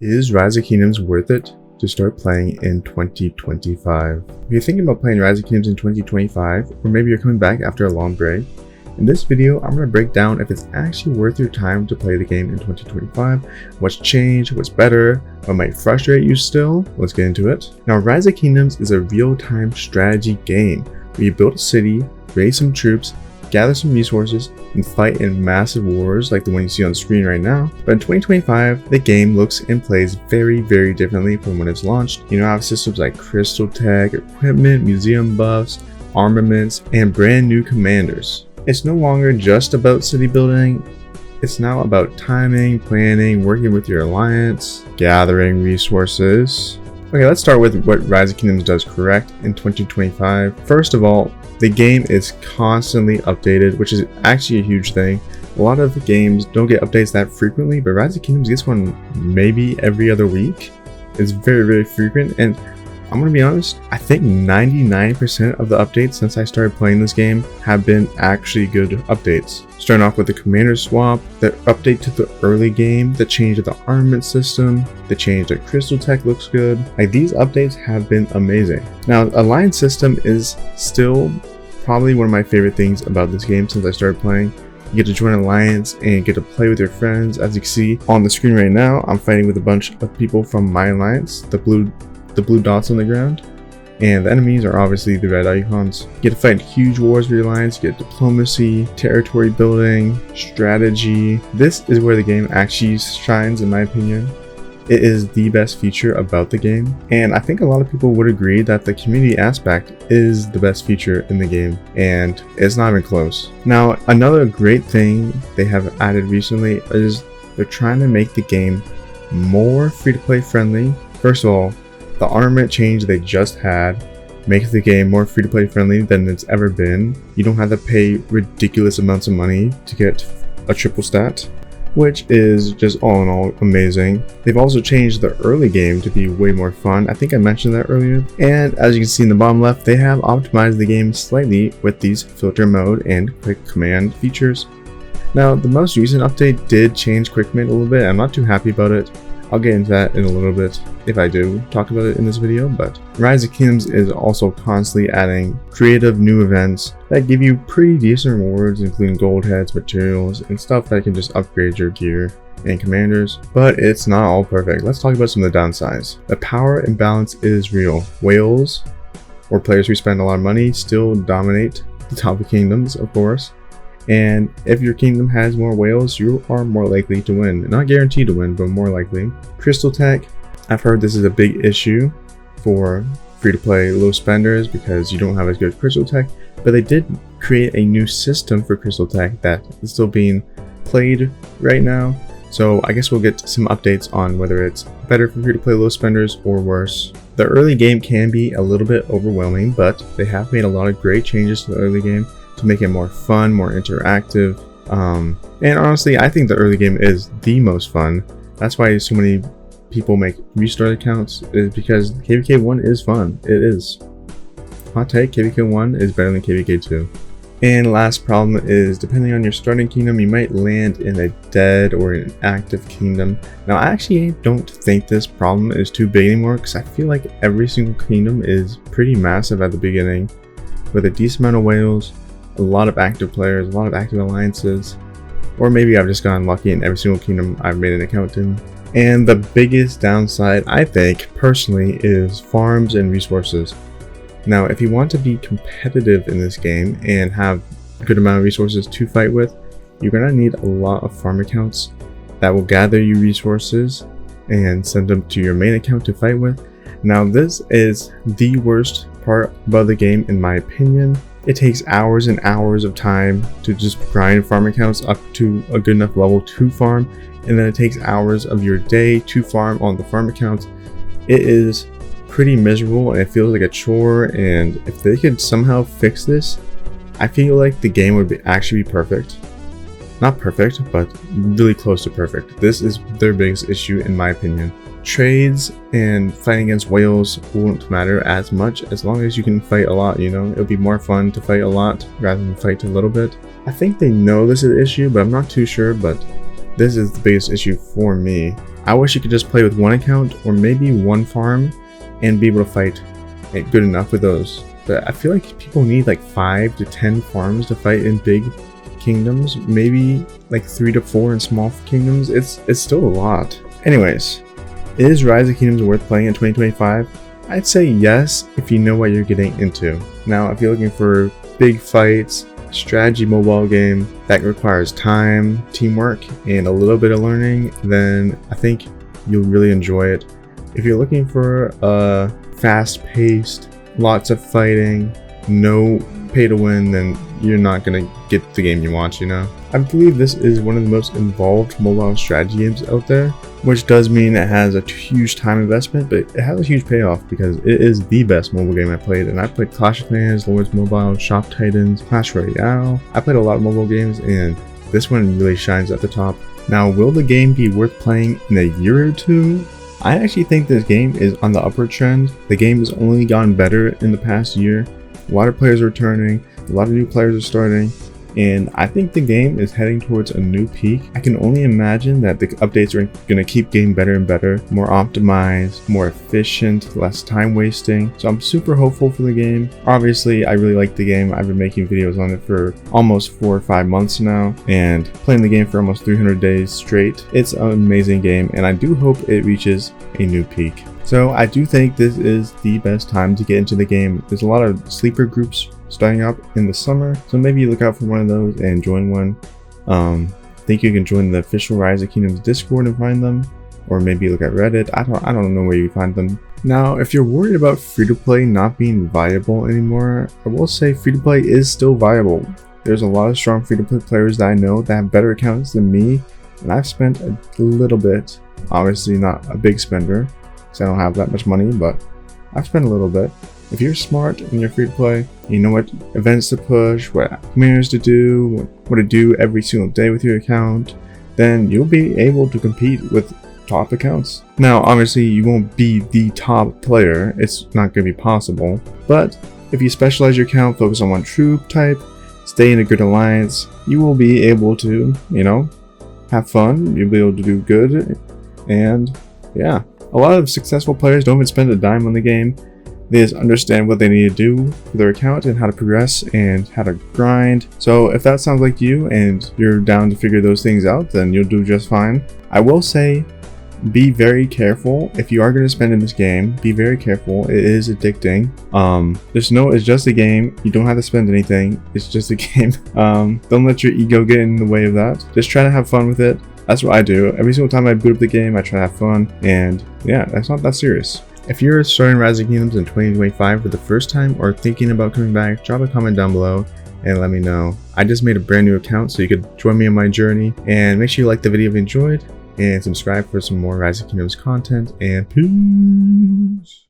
Is Rise of Kingdoms worth it to start playing in 2025? If you're thinking about playing Rise of Kingdoms in 2025, or maybe you're coming back after a long break, in this video I'm going to break down if it's actually worth your time to play the game in 2025, what's changed, what's better, what might frustrate you still. Let's get into it. Now, Rise of Kingdoms is a real-time strategy game where you build a city, raise some troops, gather some resources, and fight in massive wars like the one you see on the screen right now. But in 2025, the game looks and plays very differently from when it's launched. You now have systems like crystal tech, equipment, museum buffs, armaments, and brand new commanders. It's no longer just about city building. It's now about timing, planning, working with your alliance, gathering resources. Okay, let's start with what Rise of Kingdoms does correct in 2025. First of all, the game is constantly updated, which is actually a huge thing. A lot of games don't get updates that frequently, but Rise of Kingdoms gets one maybe every other week. It's very frequent, and I'm gonna be honest, I think 99% of the updates since I started playing this game have been actually good updates. Starting off with the commander swap, the update to the early game, the change of the armament system, the change of crystal tech looks good. Like, these updates have been amazing. Now, alliance system is still probably one of my favorite things about this game since I started playing. You get to join an alliance and get to play with your friends. As you can see on the screen right now, I'm fighting with a bunch of people from my alliance, the blue dots on the ground, and the enemies are obviously the red icons. You get to fight huge wars with your alliance, you get diplomacy, territory building, strategy. This is where the game actually shines, in my opinion. It is the best feature about the game, and I think a lot of people would agree that the community aspect is the best feature in the game, and it's not even close. Now, another great thing they have added recently is they're trying to make the game more free-to-play friendly. First of all, the armament change they just had makes the game more free-to-play friendly than it's ever been. You don't have to pay ridiculous amounts of money to get a triple stat, which is just all in all amazing. They've also changed the early game to be way more fun. I think I mentioned that earlier. And as you can see in the bottom left, they have optimized the game slightly with these filter mode and quick command features. Now, the most recent update did change quick command a little bit. I'm not too happy about it. I'll get into that in a little bit if I do talk about it in this video, but Rise of Kingdoms is also constantly adding creative new events that give you pretty decent rewards, including gold heads, materials, and stuff that can just upgrade your gear and commanders, but it's not all perfect. Let's talk about some of the downsides. The power imbalance is real. Whales, or players who spend a lot of money, still dominate the top of kingdoms, of course. And if your kingdom has more whales, you are more likely to win. Not guaranteed to win, but more likely. Crystal tech, I've heard this is a big issue for free-to-play low spenders because you don't have as good crystal tech, but they did create a new system for crystal tech that is still being played right now. So I guess we'll get some updates on whether it's better for free-to-play low spenders or worse. The early game can be a little bit overwhelming, but they have made a lot of great changes to the early game to make it more fun, more interactive, and honestly, I think the early game is the most fun. That's why so many people make restart accounts, is because KVK 1 is fun. It is. Hot take, KVK 1 is better than KVK 2. And last problem is, depending on your starting kingdom, you might land in a dead or an active kingdom. Now, I actually don't think this problem is too big anymore, because I feel like every single kingdom is pretty massive at the beginning, with a decent amount of whales, a lot of active players, a lot of active alliances, or maybe I've just gotten lucky in every single kingdom I've made an account in. And the biggest downside, I think, personally, is farms and resources. Now, if you want to be competitive in this game and have a good amount of resources to fight with, you're going to need a lot of farm accounts that will gather you resources and send them to your main account to fight with. Now, this is the worst part about the game, in my opinion. It takes hours and hours of time to just grind farm accounts up to a good enough level to farm, and then it takes hours of your day to farm on the farm accounts. It is pretty miserable and it feels like a chore, and if they could somehow fix this, I feel like the game would actually be perfect. Not perfect, but really close to perfect. This is their biggest issue, in my opinion. Trades and fighting against whales won't matter as much as long as you can fight a lot, you know? It'll be more fun to fight a lot rather than fight a little bit. I think they know this is an issue, but I'm not too sure, but this is the biggest issue for me. I wish you could just play with one account or maybe one farm and be able to fight good enough with those. But I feel like people need like 5 to 10 farms to fight in big kingdoms, maybe like 3 to 4 in small kingdoms. It's still a lot. Anyways, is Rise of Kingdoms worth playing in 2025? I'd say yes if you know what you're getting into. Now, if you're looking for big fights, strategy mobile game that requires time, teamwork, and a little bit of learning, then I think you'll really enjoy it. If you're looking for a fast-paced, lots of fighting, no pay to win, then you're not gonna get the game you want, you know? I believe this is one of the most involved mobile strategy games out there, which does mean it has a huge time investment, but it has a huge payoff because it is the best mobile game I played. And I played Clash of Clans, Lords Mobile, Shop Titans, Clash Royale. I played a lot of mobile games and this one really shines at the top. Now, will the game be worth playing in a year or two? I actually think this game is on the upward trend. The game has only gotten better in the past year. A lot of players are returning, a lot of new players are starting, and I think the game is heading towards a new peak. I can only imagine that the updates are going to keep getting better and better, more optimized, more efficient, less time wasting. So I'm super hopeful for the game. Obviously, I really like the game. I've been making videos on it for almost 4 or 5 months now and playing the game for almost 300 days straight. It's an amazing game and I do hope it reaches a new peak. So I do think this is the best time to get into the game. There's a lot of sleeper groups starting up in the summer, so maybe you look out for one of those and join one. I think you can join the official Rise of Kingdoms Discord and find them, or maybe look at Reddit. I don't know where you find them. Now, if you're worried about free-to-play not being viable anymore, I will say free-to-play is still viable. There's a lot of strong free-to-play players that I know that have better accounts than me, and I've spent a little bit. Obviously not a big spender, because I don't have that much money, but I've spent a little bit. If you're smart and you're free to play, you know what events to push, what commands to do, what to do every single day with your account, then you'll be able to compete with top accounts. Now, obviously, you won't be the top player. It's not going to be possible. But if you specialize your account, focus on one troop type, stay in a good alliance, you will be able to, have fun. You'll be able to do good. And yeah, a lot of successful players don't even spend a dime on the game. They just understand what they need to do for their account and how to progress and how to grind. So if that sounds like you and you're down to figure those things out, then you'll do just fine. I will say, be very careful. If you are going to spend in this game, be very careful. It is addicting. It's just a game. You don't have to spend anything. It's just a game. Don't let your ego get in the way of that. Just try to have fun with it. That's what I do. Every single time I boot up the game, I try to have fun. And yeah, that's not that serious. If you're starting Rise of Kingdoms in 2025 for the first time or thinking about coming back, drop a comment down below and let me know. I just made a brand new account so you could join me on my journey, and make sure you like the video if you enjoyed and subscribe for some more Rise of Kingdoms content, and peace.